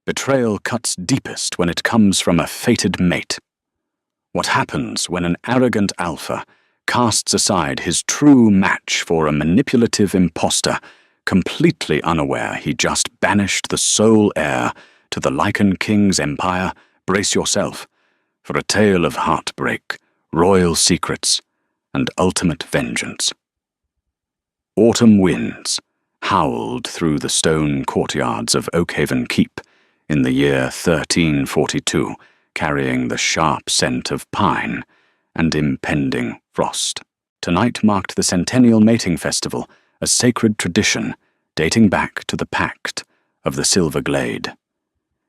Betrayal cuts deepest when it comes from a fated mate. What happens when an arrogant alpha casts aside his true match for a manipulative impostor, completely unaware he just banished the sole heir to the Lycan King's empire? Brace yourself for a tale of heartbreak, royal secrets, and ultimate vengeance. Autumn winds howled through the stone courtyards of Oakhaven Keep in the year 1342, carrying the sharp scent of pine and impending frost. Tonight marked the centennial mating festival, a sacred tradition dating back to the Pact of the Silver Glade.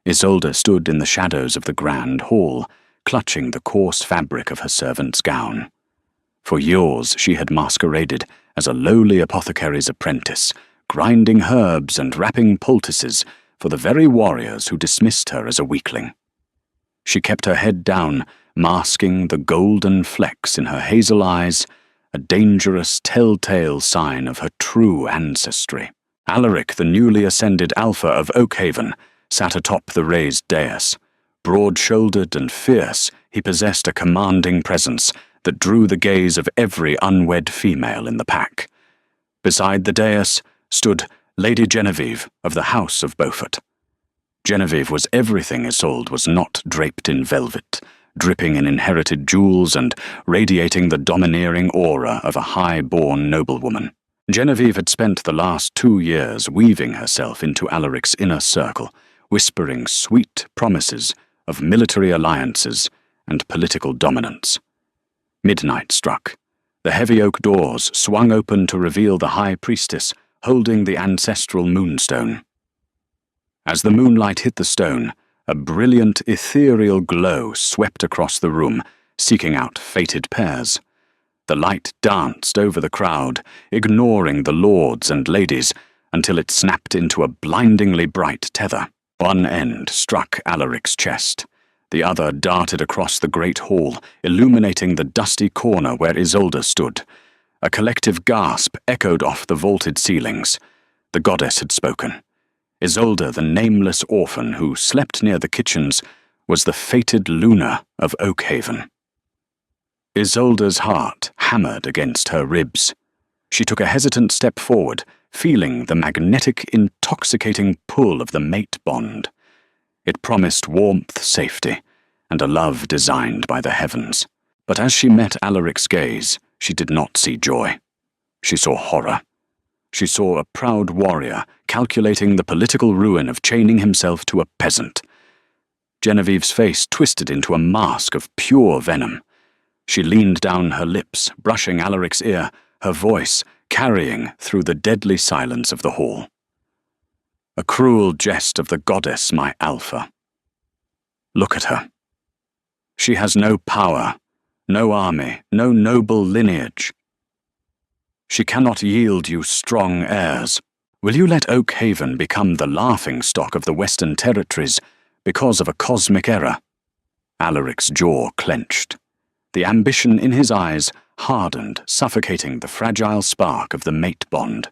Isolde stood in the shadows of the grand hall, clutching the coarse fabric of her servant's gown. For years she had masqueraded as a lowly apothecary's apprentice, grinding herbs and wrapping poultices for the very warriors who dismissed her as a weakling. She kept her head down, masking the golden flecks in her hazel eyes, a dangerous telltale sign of her true ancestry. Alaric, the newly ascended Alpha of Oakhaven, sat atop the raised dais. Broad-shouldered and fierce, he possessed a commanding presence that drew the gaze of every unwed female in the pack. Beside the dais stood Lady Genevieve of the House of Beaufort. Genevieve was everything Isolde was not, draped in velvet, dripping in inherited jewels and radiating the domineering aura of a high-born noblewoman. Genevieve had spent the last 2 years weaving herself into Alaric's inner circle, whispering sweet promises of military alliances and political dominance. Midnight struck. The heavy oak doors swung open to reveal the High Priestess holding the ancestral moonstone. As the moonlight hit the stone, a brilliant ethereal glow swept across the room, seeking out fated pairs. The light danced over the crowd, ignoring the lords and ladies, until it snapped into a blindingly bright tether. One end struck Alaric's chest. The other darted across the great hall, illuminating the dusty corner where Isolde stood. A collective gasp echoed off the vaulted ceilings. The goddess had spoken. Isolde, the nameless orphan who slept near the kitchens, was the fated Luna of Oakhaven. Isolde's heart hammered against her ribs. She took a hesitant step forward, feeling the magnetic, intoxicating pull of the mate bond. It promised warmth, safety, and a love designed by the heavens. But as she met Alaric's gaze, she did not see joy. She saw horror. She saw a proud warrior calculating the political ruin of chaining himself to a peasant. Genevieve's face twisted into a mask of pure venom. She leaned down her lips, brushing Alaric's ear, her voice carrying through the deadly silence of the hall. A cruel jest of the goddess, my Alpha. Look at her. She has no power, no army, no noble lineage. She cannot yield you strong heirs. Will you let Oakhaven become the laughingstock of the Western Territories because of a cosmic error? Alaric's jaw clenched. The ambition in his eyes hardened, suffocating the fragile spark of the mate bond.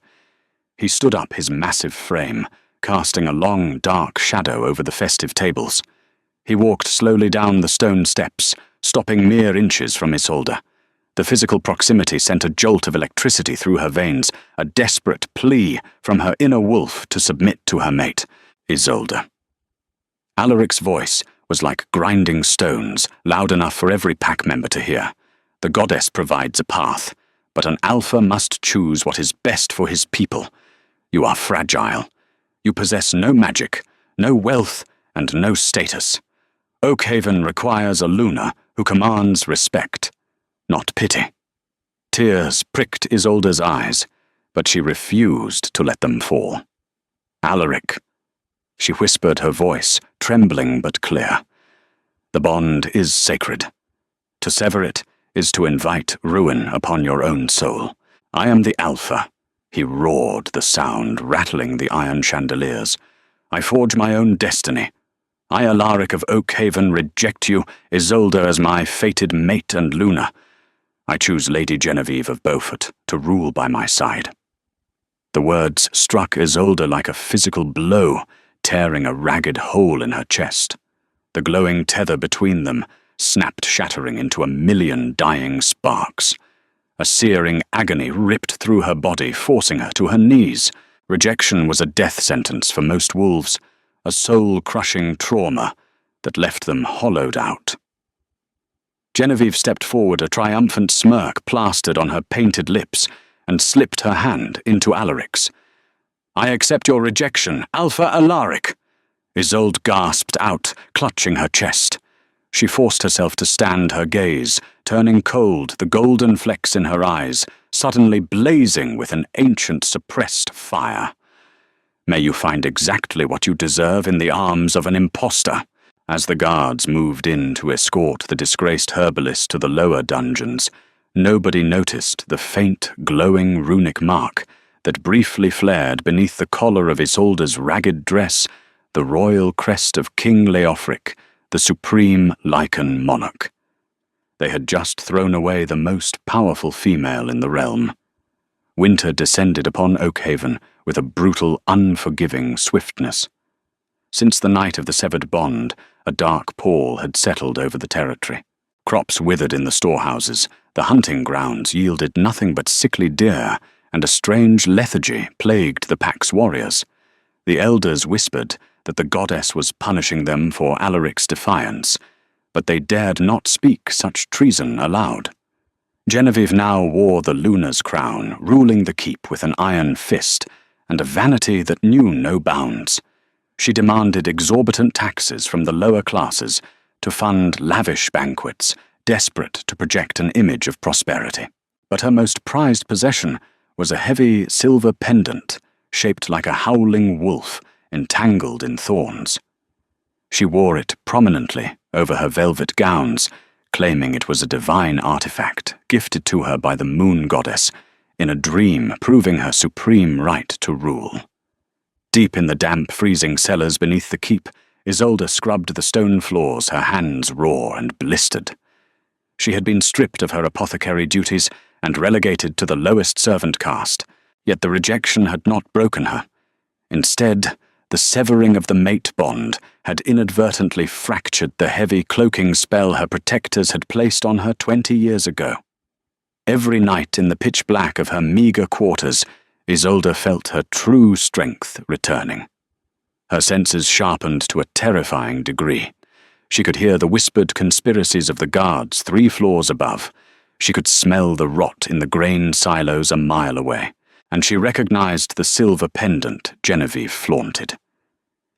He stood up, his massive frame casting a long, dark shadow over the festive tables. He walked slowly down the stone steps, stopping mere inches from Isolde. The physical proximity sent a jolt of electricity through her veins, a desperate plea from her inner wolf to submit to her mate, Isolde. Alaric's voice was like grinding stones, loud enough for every pack member to hear. The goddess provides a path, but an alpha must choose what is best for his people. You are fragile. You possess no magic, no wealth, and no status. Oakhaven requires a Luna who commands respect, not pity. Tears pricked Isolde's eyes, but she refused to let them fall. Alaric, she whispered, her voice trembling but clear. The bond is sacred. To sever it is to invite ruin upon your own soul. I am the Alpha. He roared, the sound rattling the iron chandeliers. I forge my own destiny. I, Alaric of Oakhaven, reject you, Isolde, as my fated mate and Luna. I choose Lady Genevieve of Beaufort to rule by my side. The words struck Isolde like a physical blow, tearing a ragged hole in her chest. The glowing tether between them snapped, shattering into a million dying sparks. A searing agony ripped through her body, forcing her to her knees. Rejection was a death sentence for most wolves, a soul-crushing trauma that left them hollowed out. Genevieve stepped forward, a triumphant smirk plastered on her painted lips, and slipped her hand into Alaric's. "I accept your rejection, Alpha Alaric," Isolde gasped out, clutching her chest. She forced herself to stand, her gaze turning cold, the golden flecks in her eyes suddenly blazing with an ancient suppressed fire. "May you find exactly what you deserve in the arms of an impostor." As the guards moved in to escort the disgraced herbalist to the lower dungeons, nobody noticed the faint, glowing runic mark that briefly flared beneath the collar of Isolde's ragged dress, the royal crest of King Leofric, the supreme Lycan monarch. They had just thrown away the most powerful female in the realm. Winter descended upon Oakhaven with a brutal, unforgiving swiftness. Since the night of the severed bond, a dark pall had settled over the territory. Crops withered in the storehouses, the hunting grounds yielded nothing but sickly deer, and a strange lethargy plagued the pack's warriors. The elders whispered that the goddess was punishing them for Alaric's defiance, but they dared not speak such treason aloud. Genevieve now wore the Luna's crown, ruling the keep with an iron fist, and a vanity that knew no bounds. She demanded exorbitant taxes from the lower classes to fund lavish banquets, desperate to project an image of prosperity. But her most prized possession was a heavy silver pendant, shaped like a howling wolf, entangled in thorns. She wore it prominently over her velvet gowns, claiming it was a divine artifact gifted to her by the moon goddess, in a dream proving her supreme right to rule. Deep in the damp, freezing cellars beneath the keep, Isolde scrubbed the stone floors, her hands raw and blistered. She had been stripped of her apothecary duties and relegated to the lowest servant caste, yet the rejection had not broken her. Instead, the severing of the mate bond had inadvertently fractured the heavy cloaking spell her protectors had placed on her 20 years ago. Every night in the pitch black of her meagre quarters, Isolde felt her true strength returning. Her senses sharpened to a terrifying degree. She could hear the whispered conspiracies of the guards 3 floors above. She could smell the rot in the grain silos a mile away, and she recognized the silver pendant Genevieve flaunted.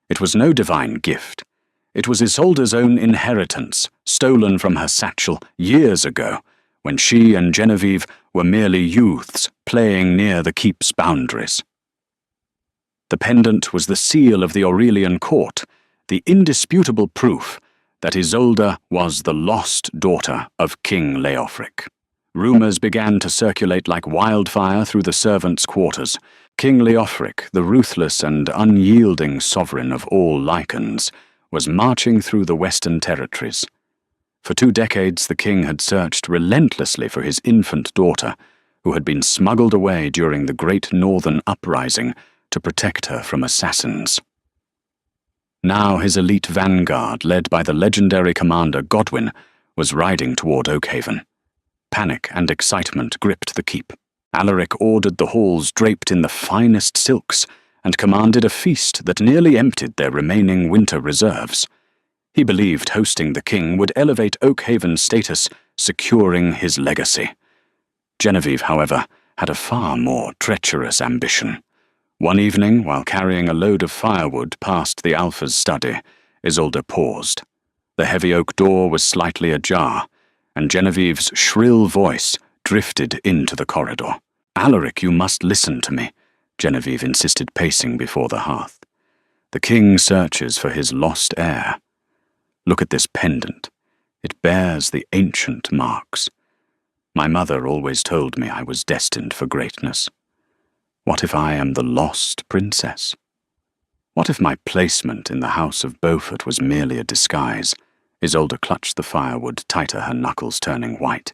It was no divine gift. It was Isolde's own inheritance, stolen from her satchel years ago, when she and Genevieve were merely youths playing near the keep's boundaries. The pendant was the seal of the Aurelian court, the indisputable proof that Isolde was the lost daughter of King Leofric. Rumors began to circulate like wildfire through the servants' quarters. King Leofric, the ruthless and unyielding sovereign of all Lycans, was marching through the western territories. For 2 decades the king had searched relentlessly for his infant daughter, who had been smuggled away during the Great Northern Uprising to protect her from assassins. Now his elite vanguard, led by the legendary commander Godwyn, was riding toward Oakhaven. Panic and excitement gripped the keep. Alaric ordered the halls draped in the finest silks and commanded a feast that nearly emptied their remaining winter reserves. He believed hosting the king would elevate Oakhaven's status, securing his legacy. Genevieve, however, had a far more treacherous ambition. One evening, while carrying a load of firewood past the Alpha's study, Isolde paused. The heavy oak door was slightly ajar, and Genevieve's shrill voice drifted into the corridor. "Alaric, you must listen to me," Genevieve insisted, pacing before the hearth. "The king searches for his lost heir. Look at this pendant. It bears the ancient marks. My mother always told me I was destined for greatness. What if I am the lost princess? What if my placement in the house of Beaufort was merely a disguise?" Isolde clutched the firewood tighter, her knuckles turning white.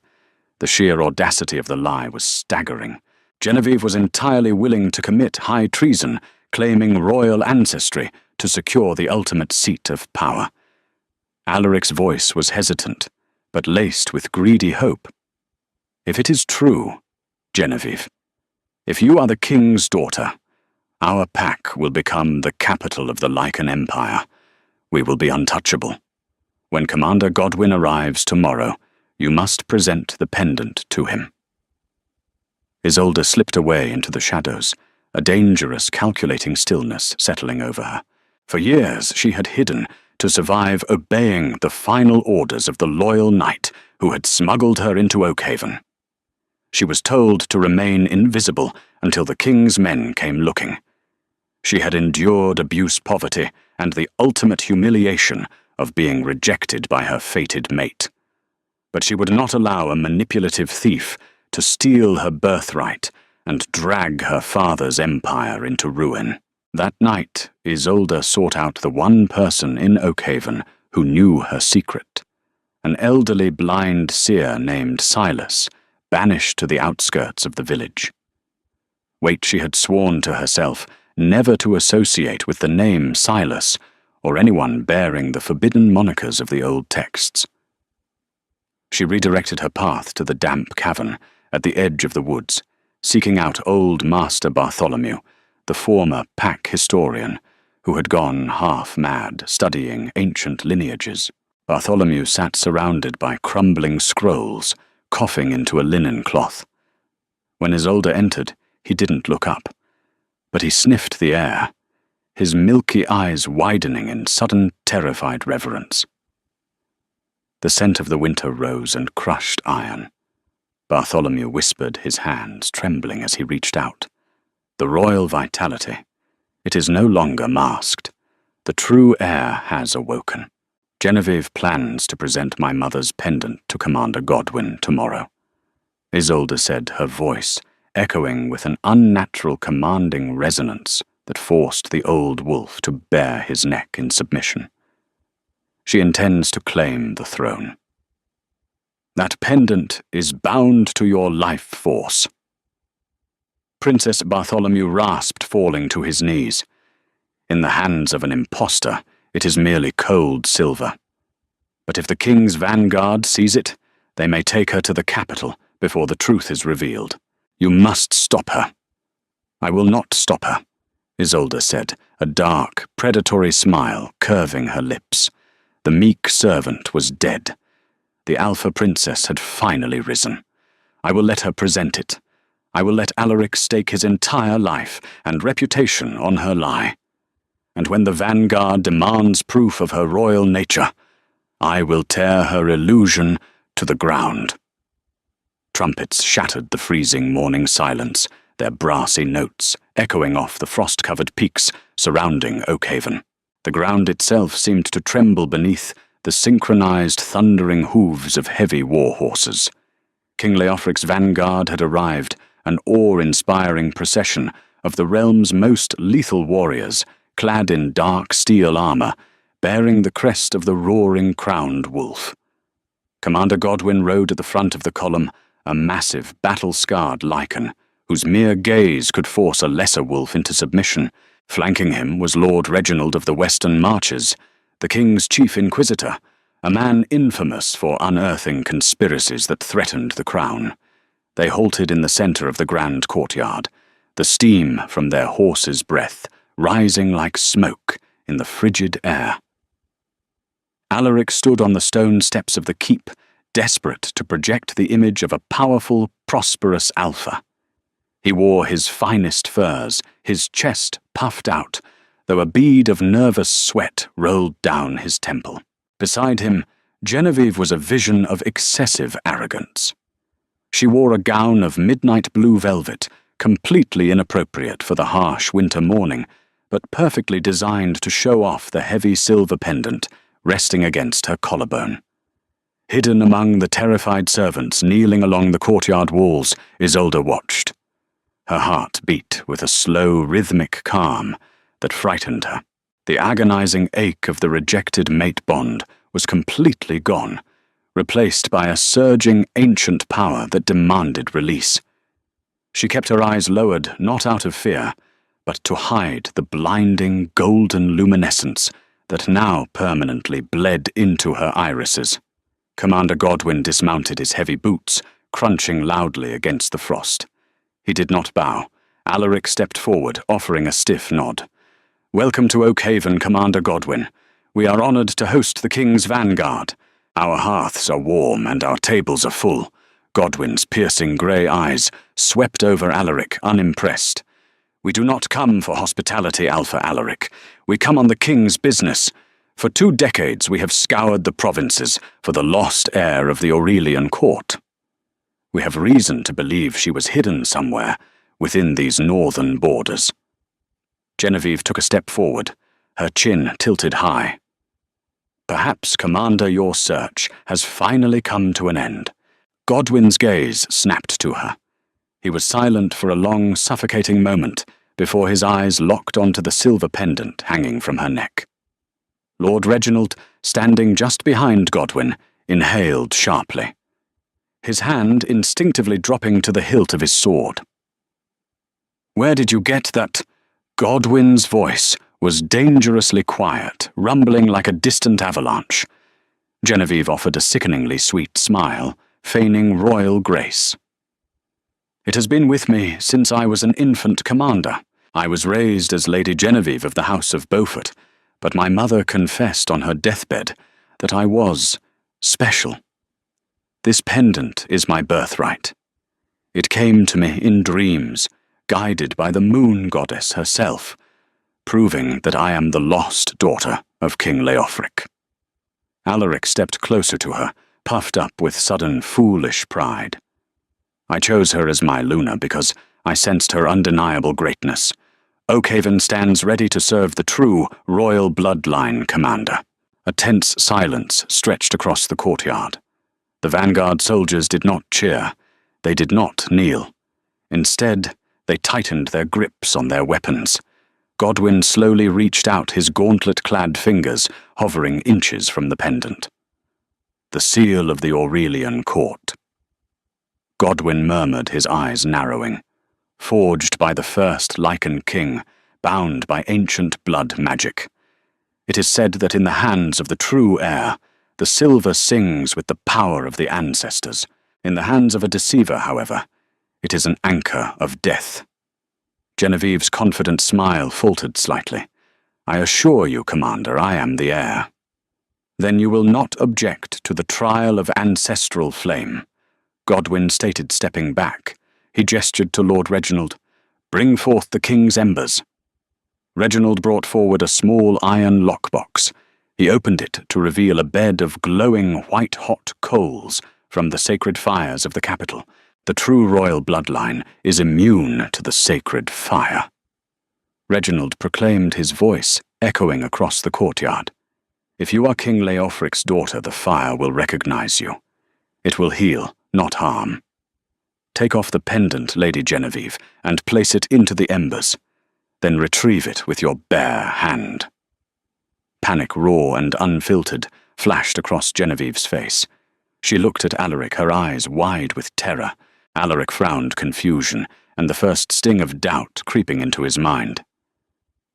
The sheer audacity of the lie was staggering. Genevieve was entirely willing to commit high treason, claiming royal ancestry to secure the ultimate seat of power. Alaric's voice was hesitant, but laced with greedy hope. If it is true, Genevieve, if you are the king's daughter, our pack will become the capital of the Lycan Empire. We will be untouchable. When Commander Godwin arrives tomorrow, you must present the pendant to him. Isolde slipped away into the shadows, a dangerous, calculating stillness settling over her. For years she had hidden to survive obeying the final orders of the loyal knight who had smuggled her into Oakhaven. She was told to remain invisible until the king's men came looking. She had endured abuse, poverty, and the ultimate humiliation of being rejected by her fated mate. But she would not allow a manipulative thief to steal her birthright and drag her father's empire into ruin. That night, Isolde sought out the one person in Oakhaven who knew her secret, an elderly blind seer named Silas, banished to the outskirts of the village. Wait, she had sworn to herself never to associate with the name Silas or anyone bearing the forbidden monikers of the old texts. She redirected her path to the damp cavern at the edge of the woods, seeking out old Master Bartholomew, the former pack historian, who had gone half-mad studying ancient lineages. Bartholomew sat surrounded by crumbling scrolls, coughing into a linen cloth. When Isolde entered, he didn't look up, but he sniffed the air, his milky eyes widening in sudden, terrified reverence. The scent of the winter rose and crushed iron. Bartholomew whispered, his hands trembling as he reached out. The royal vitality. It is no longer masked. The true heir has awoken. Genevieve plans to present my mother's pendant to Commander Godwin tomorrow, Isolde said, her voice echoing with an unnatural commanding resonance that forced the old wolf to bare his neck in submission. She intends to claim the throne. That pendant is bound to your life force. Princess Bartholomew rasped, falling to his knees. In the hands of an impostor, it is merely cold silver. But if the king's vanguard sees it, they may take her to the capital before the truth is revealed. You must stop her. I will not stop her, Isolde said, a dark, predatory smile curving her lips. The meek servant was dead. The Alpha Princess had finally risen. I will let her present it. I will let Alaric stake his entire life and reputation on her lie. And when the vanguard demands proof of her royal nature, I will tear her illusion to the ground. Trumpets shattered the freezing morning silence, their brassy notes echoing off the frost-covered peaks surrounding Oakhaven. The ground itself seemed to tremble beneath the synchronized thundering hooves of heavy war horses. King Leofric's vanguard had arrived, an awe-inspiring procession of the realm's most lethal warriors, clad in dark steel armor, bearing the crest of the roaring crowned wolf. Commander Godwin rode at the front of the column, a massive, battle-scarred Lycan, whose mere gaze could force a lesser wolf into submission. Flanking him was Lord Reginald of the Western Marches, the king's chief inquisitor, a man infamous for unearthing conspiracies that threatened the crown. They halted in the center of the grand courtyard, the steam from their horses' breath rising like smoke in the frigid air. Alaric stood on the stone steps of the keep, desperate to project the image of a powerful, prosperous alpha. He wore his finest furs, his chest puffed out, though a bead of nervous sweat rolled down his temple. Beside him, Genevieve was a vision of excessive arrogance. She wore a gown of midnight blue velvet, completely inappropriate for the harsh winter morning, but perfectly designed to show off the heavy silver pendant resting against her collarbone. Hidden among the terrified servants kneeling along the courtyard walls, Isolde watched. Her heart beat with a slow, rhythmic calm that frightened her. The agonizing ache of the rejected mate bond was completely gone, replaced by a surging ancient power that demanded release. She kept her eyes lowered, not out of fear, but to hide the blinding golden luminescence that now permanently bled into her irises. Commander Godwin dismounted his heavy boots, crunching loudly against the frost. He did not bow. Alaric stepped forward, offering a stiff nod. "Welcome to Oakhaven, Commander Godwin. We are honored to host the King's vanguard. Our hearths are warm and our tables are full." Godwin's piercing grey eyes swept over Alaric, unimpressed. "We do not come for hospitality, Alpha Alaric. We come on the King's business. For 2 decades we have scoured the provinces for the lost heir of the Aurelian court. We have reason to believe she was hidden somewhere within these northern borders." Genevieve took a step forward, her chin tilted high. "Perhaps, Commander, your search has finally come to an end." Godwin's gaze snapped to her. He was silent for a long, suffocating moment before his eyes locked onto the silver pendant hanging from her neck. Lord Reginald, standing just behind Godwin, inhaled sharply, his hand instinctively dropping to the hilt of his sword. "Where did you get that?" Godwin's voice was dangerously quiet, rumbling like a distant avalanche. Genevieve offered a sickeningly sweet smile, feigning royal grace. "It has been with me since I was an infant commander. I was raised as Lady Genevieve of the House of Beaufort, but my mother confessed on her deathbed that I was special. This pendant is my birthright. It came to me in dreams, guided by the moon goddess herself, proving that I am the lost daughter of King Leofric." Alaric stepped closer to her, puffed up with sudden foolish pride. "I chose her as my Luna because I sensed her undeniable greatness. Oakhaven stands ready to serve the true royal bloodline, Commander." A tense silence stretched across the courtyard. The vanguard soldiers did not cheer. They did not kneel. Instead, they tightened their grips on their weapons. Godwin slowly reached out his gauntlet-clad fingers, hovering inches from the pendant. "The seal of the Aurelian court." Godwin murmured, his eyes narrowing. "Forged by the first Lycan king, bound by ancient blood magic. It is said that in the hands of the true heir, the silver sings with the power of the ancestors. In the hands of a deceiver, however, it is an anchor of death." Genevieve's confident smile faltered slightly. "I assure you, Commander, I am the heir." "Then you will not object to the trial of ancestral flame," Godwin stated, stepping back. He gestured to Lord Reginald. "Bring forth the king's embers." Reginald brought forward a small iron lockbox. He opened it to reveal a bed of glowing white-hot coals from the sacred fires of the capital. The true royal bloodline is immune to the sacred fire. Reginald proclaimed, his voice echoing across the courtyard. "If you are King Leofric's daughter, the fire will recognize you. It will heal, not harm. Take off the pendant, Lady Genevieve, and place it into the embers. Then retrieve it with your bare hand." Panic, raw and unfiltered, flashed across Genevieve's face. She looked at Alaric, her eyes wide with terror. Alaric frowned confusion, and the first sting of doubt creeping into his mind.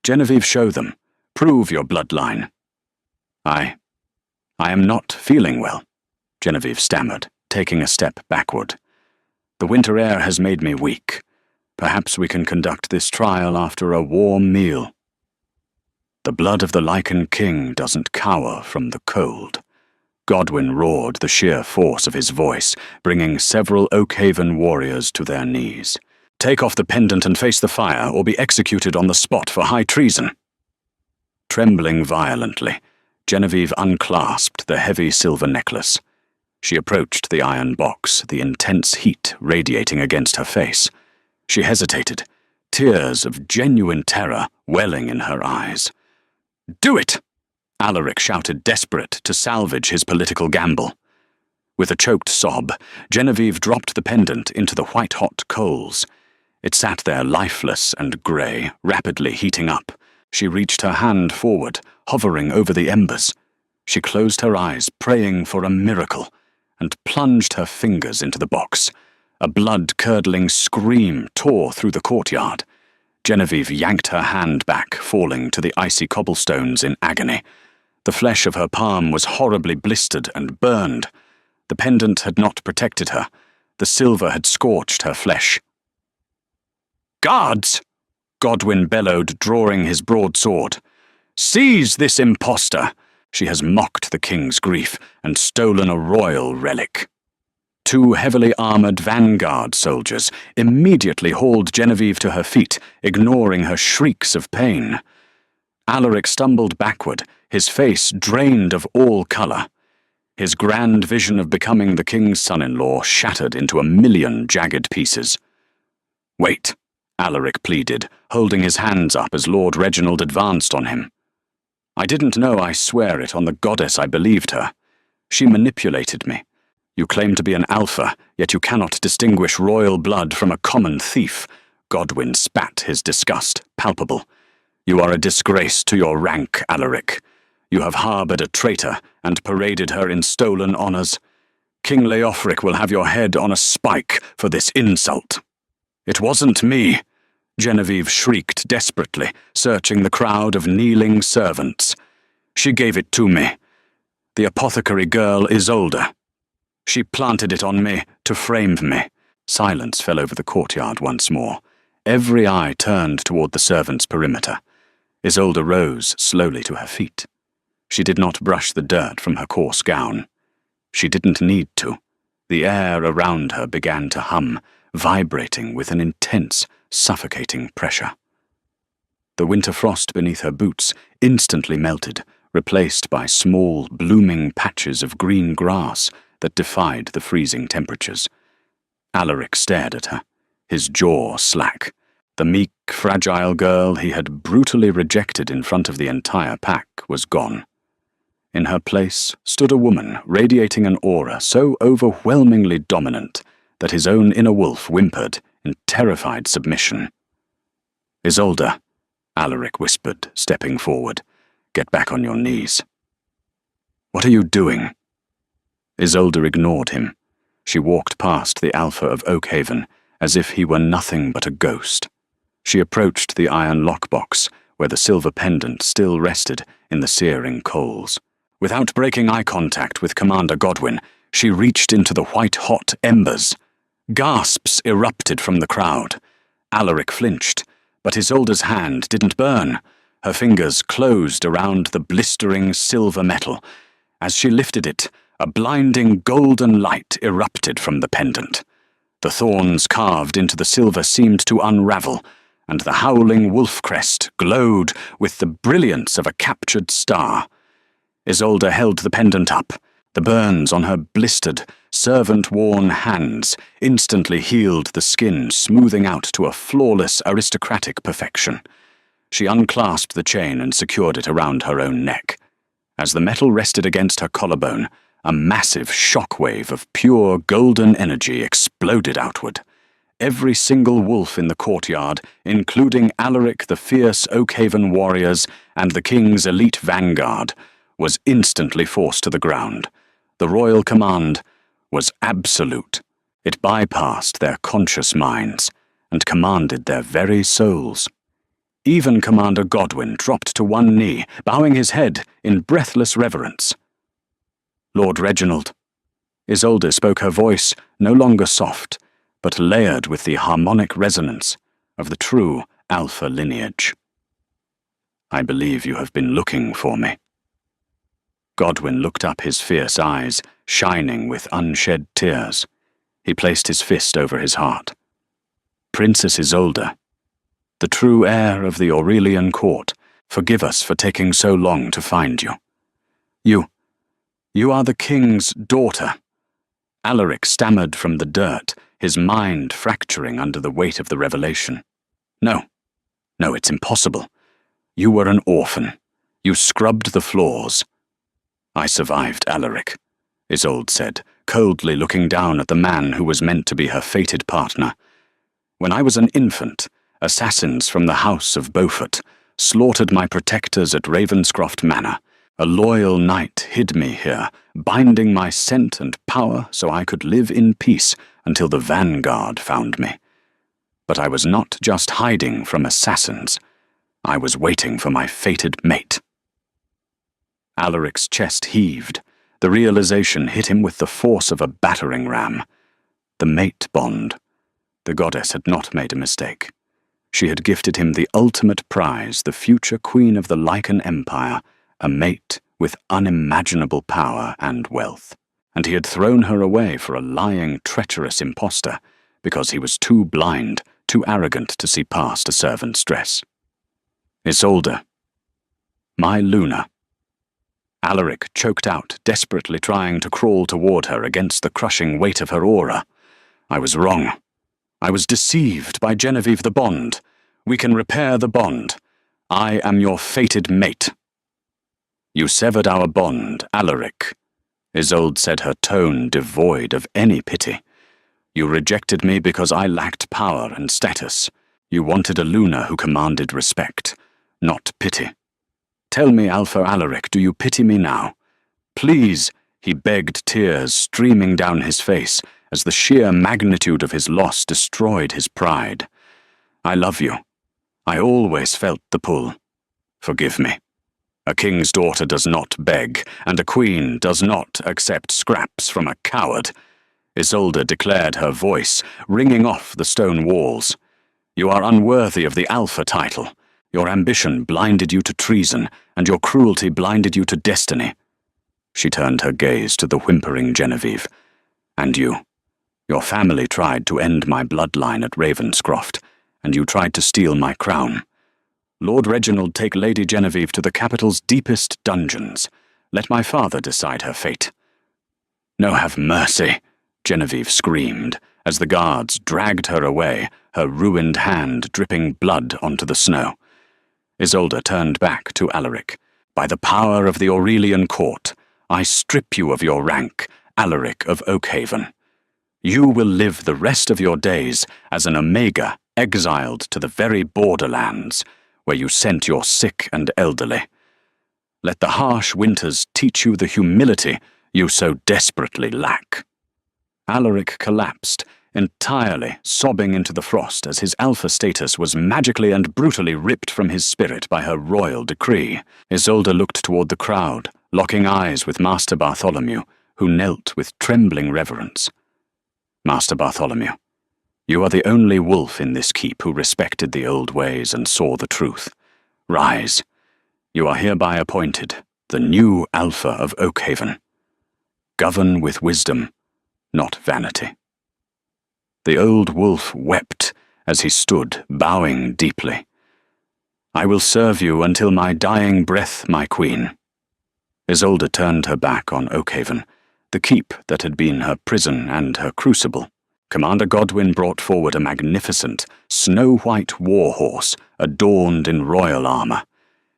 "Genevieve, show them. Prove your bloodline." I am not feeling well," Genevieve stammered, taking a step backward. "The winter air has made me weak. Perhaps we can conduct this trial after a warm meal." "The blood of the Lycan king doesn't cower from the cold." Godwin roared, the sheer force of his voice bringing several Oakhaven warriors to their knees. "Take off the pendant and face the fire, or be executed on the spot for high treason." Trembling violently, Genevieve unclasped the heavy silver necklace. She approached the iron box, the intense heat radiating against her face. She hesitated, tears of genuine terror welling in her eyes. "Do it!" Alaric shouted, desperate to salvage his political gamble. With a choked sob, Genevieve dropped the pendant into the white-hot coals. It sat there lifeless and grey, rapidly heating up. She reached her hand forward, hovering over the embers. She closed her eyes, praying for a miracle, and plunged her fingers into the box. A blood-curdling scream tore through the courtyard. Genevieve yanked her hand back, falling to the icy cobblestones in agony. The flesh of her palm was horribly blistered and burned. The pendant had not protected her. The silver had scorched her flesh. "Guards!" Godwin bellowed, drawing his broadsword. "Seize this impostor! She has mocked the king's grief and stolen a royal relic." 2 heavily armoured vanguard soldiers immediately hauled Genevieve to her feet, ignoring her shrieks of pain. Alaric stumbled backward, his face drained of all colour. His grand vision of becoming the king's son-in-law shattered into a million jagged pieces. "Wait," Alaric pleaded, holding his hands up as Lord Reginald advanced on him. "I didn't know, I swear it, on the goddess I believed her. She manipulated me. You claim to be an alpha, yet you cannot distinguish royal blood from a common thief." Godwin spat, his disgust palpable. "You are a disgrace to your rank, Alaric. You have harboured a traitor and paraded her in stolen honours. King Leofric will have your head on a spike for this insult." "It wasn't me," Genevieve shrieked desperately, searching the crowd of kneeling servants. "She gave it to me. The apothecary girl Isolde. She planted it on me to frame me." Silence fell over the courtyard once more. Every eye turned toward the servants' perimeter. Isolde rose slowly to her feet. She did not brush the dirt from her coarse gown. She didn't need to. The air around her began to hum, vibrating with an intense, suffocating pressure. The winter frost beneath her boots instantly melted, replaced by small, blooming patches of green grass that defied the freezing temperatures. Alaric stared at her, his jaw slack. The meek, fragile girl he had brutally rejected in front of the entire pack was gone. In her place stood a woman radiating an aura so overwhelmingly dominant that his own inner wolf whimpered in terrified submission. "Isolde," Alaric whispered, stepping forward. "Get back on your knees." "What are you doing?" Isolde ignored him. She walked past the Alpha of Oakhaven as if he were nothing but a ghost. She approached the iron lockbox where the silver pendant still rested in the searing coals. Without breaking eye contact with Commander Godwin, she reached into the white-hot embers. Gasps erupted from the crowd. Alaric flinched, but Isolde's hand didn't burn. Her fingers closed around the blistering silver metal. As she lifted it, a blinding golden light erupted from the pendant. The thorns carved into the silver seemed to unravel, and the howling wolf crest glowed with the brilliance of a captured star. Isolde held the pendant up. The burns on her blistered, servant-worn hands instantly healed the skin, smoothing out to a flawless aristocratic perfection. She unclasped the chain and secured it around her own neck. As the metal rested against her collarbone, a massive shockwave of pure golden energy exploded outward. Every single wolf in the courtyard, including Alaric, the fierce Oakhaven warriors, and the king's elite vanguard, was instantly forced to the ground. The royal command was absolute. It bypassed their conscious minds and commanded their very souls. Even Commander Godwin dropped to one knee, bowing his head in breathless reverence. "Lord Reginald." Isolde spoke, her voice no longer soft, but layered with the harmonic resonance of the true Alpha lineage. "I believe you have been looking for me." Godwin looked up, his fierce eyes shining with unshed tears. He placed his fist over his heart. "Princess Isolde, the true heir of the Aurelian court, forgive us for taking so long to find you. You are the king's daughter." Alaric stammered from the dirt, his mind fracturing under the weight of the revelation. No, it's impossible. You were an orphan. You scrubbed the floors." "I survived, Alaric," Isolde said, coldly looking down at the man who was meant to be her fated partner. "When I was an infant, assassins from the House of Beaufort slaughtered my protectors at Ravenscroft Manor. A loyal knight hid me here, binding my scent and power so I could live in peace until the vanguard found me. But I was not just hiding from assassins. I was waiting for my fated mate. Alaric's chest heaved. The realization hit him with the force of a battering ram. The mate bond. The goddess had not made a mistake. She had gifted him the ultimate prize, the future queen of the Lycan Empire, a mate with unimaginable power and wealth. And he had thrown her away for a lying, treacherous impostor, because he was too blind, too arrogant to see past a servant's dress. Isolde. My Luna. Alaric choked out, desperately trying to crawl toward her against the crushing weight of her aura. I was wrong. I was deceived by Genevieve the Bond. We can repair the bond. I am your fated mate. You severed our bond, Alaric. Isolde said, her tone devoid of any pity. You rejected me because I lacked power and status. You wanted a Luna who commanded respect, not pity. Tell me, Alpha Alaric, do you pity me now? Please, he begged, tears streaming down his face as the sheer magnitude of his loss destroyed his pride. I love you. I always felt the pull. Forgive me. A king's daughter does not beg, and a queen does not accept scraps from a coward. Isolde declared, her voice ringing off the stone walls. You are unworthy of the Alpha title. Your ambition blinded you to treason, and your cruelty blinded you to destiny. She turned her gaze to the whimpering Genevieve. And you. Your family tried to end my bloodline at Ravenscroft, and you tried to steal my crown. Lord Reginald, take Lady Genevieve to the capital's deepest dungeons. Let my father decide her fate. No, have mercy, Genevieve screamed, as the guards dragged her away, her ruined hand dripping blood onto the snow. Isolde turned back to Alaric. By the power of the Aurelian court, I strip you of your rank, Alaric of Oakhaven. You will live the rest of your days as an Omega exiled to the very borderlands, where you sent your sick and elderly. Let the harsh winters teach you the humility you so desperately lack. Alaric collapsed, entirely sobbing into the frost as his alpha status was magically and brutally ripped from his spirit by her royal decree. Isolde looked toward the crowd, locking eyes with Master Bartholomew, who knelt with trembling reverence. Master Bartholomew, you are the only wolf in this keep who respected the old ways and saw the truth. Rise. You are hereby appointed the new Alpha of Oakhaven. Govern with wisdom, not vanity. The old wolf wept as he stood, bowing deeply. I will serve you until my dying breath, my queen. Isolde turned her back on Oakhaven, the keep that had been her prison and her crucible. Commander Godwin brought forward a magnificent, snow-white war-horse adorned in royal armor.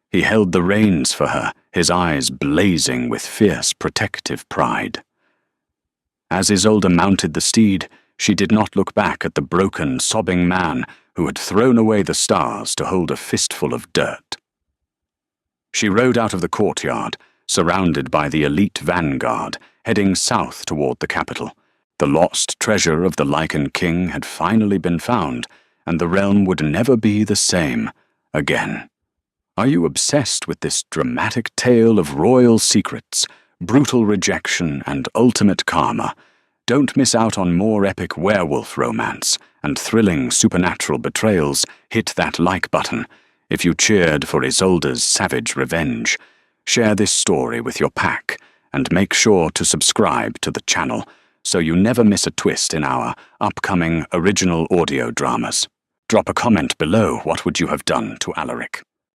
He held the reins for her, his eyes blazing with fierce protective pride. As Isolde mounted the steed, she did not look back at the broken, sobbing man who had thrown away the stars to hold a fistful of dirt. She rode out of the courtyard, surrounded by the elite vanguard, heading south toward the capital. The lost treasure of the Lycan King had finally been found, and the realm would never be the same again. Are you obsessed with this dramatic tale of royal secrets, brutal rejection, and ultimate karma? Don't miss out on more epic werewolf romance and thrilling supernatural betrayals. Hit that like button if you cheered for Isolde's savage revenge. Share this story with your pack, and make sure to subscribe to the channel so you never miss a twist in our upcoming original audio dramas. Drop a comment below. What would you have done to Alaric?